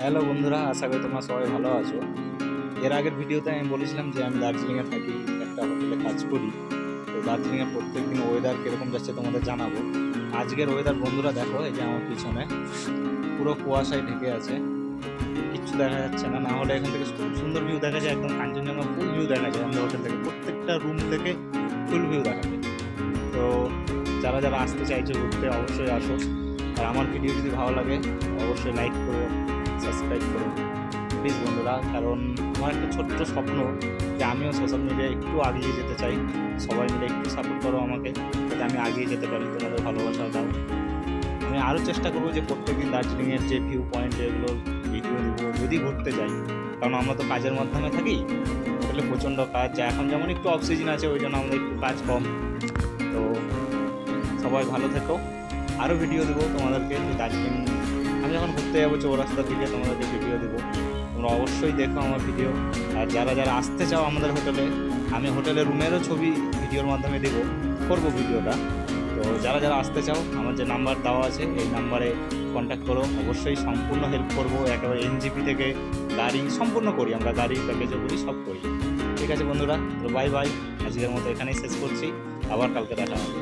Hello বন্ধুরা, আশা করি তোমরা সবাই ভালো আছো। এর আগের ভিডিওতে আমি বলেছিলাম যে আমি দার্জিলিংয়ে থাকি, একটা হোটেলে কাজ করি। তো দার্জিলিংয়ে প্রত্যেকদিন ওয়েদার কীরকম যাচ্ছে তোমাদের জানাবো। আজকের ওয়েদার বন্ধুরা দেখো, এই যে আমার পিছনে পুরো কুয়াশায় ঢেকে আছে, কিচ্ছু দেখা যাচ্ছে না। না হলে এখান থেকে খুব সুন্দর ভিউ দেখা যায়, একদম কাঞ্চনজঙ্ঘা ফুল ভিউ দেখা যায় আমাদের হোটেল থেকে, প্রত্যেকটা রুম থেকে ফুল ভিউ দেখা যায়। তো যারা যারা আসতে চাইছো ঘুরতে অবশ্যই আসো। আর আমার ভিডিও যদি ভালো লাগে অবশ্যই লাইক করো, সাবস্ক্রাইব করো প্লিজ বন্ধুরা। কারণ আমার একটা ছোট্ট স্বপ্ন যে আমিও সোশ্যাল মিডিয়ায় একটু আগিয়ে যেতে চাই। সবাই মিলে একটু সাপোর্ট করো আমাকে, যাতে আমি আগিয়ে যেতে পারি। তোমাদের ভালোবাসা দাও। আমি আরও চেষ্টা করবো যে প্রত্যেকদিন দার্জিলিংয়ের যে ভিউ পয়েন্ট এগুলো ভিডিও দেবো যদি ঘুরতে যাই। কারণ আমরা তো কাজের মাধ্যমে থাকি, হোটেলে প্রচণ্ড কাজ, যা এখন যেমন একটু অফ সিজন আছে ওই জন্য আমাদের একটু কাজ কম। তো সবাই ভালো থেকো। আরও ভিডিও দেবো তোমাদেরকে, যে দার্জিলিং আমি যখন ঘুরতে যাবো চৌরাস্তা থেকে তোমাদেরকে ভিডিও দেবো, তোমরা অবশ্যই দেখো আমার ভিডিও। আর যারা যারা আসতে চাও আমাদের হোটেলে, আমি হোটেলের রুমেরও ছবি ভিডিওর মাধ্যমে দেবো, করবো ভিডিওটা। তো যারা যারা আসতে চাও আমার যে নাম্বার দেওয়া আছে এই নাম্বারে কন্ট্যাক্ট করো, অবশ্যই সম্পূর্ণ হেল্প করবো। একেবারে এনজিপি থেকে গাড়ি সম্পূর্ণ করি, আমরা গাড়ি প্যাকেজও করি, সব করি। ঠিক আছে বন্ধুরা, তো বাই বাই, আজকের মতো এখানেই শেষ করছি, আবার কালকে দেখা হবে।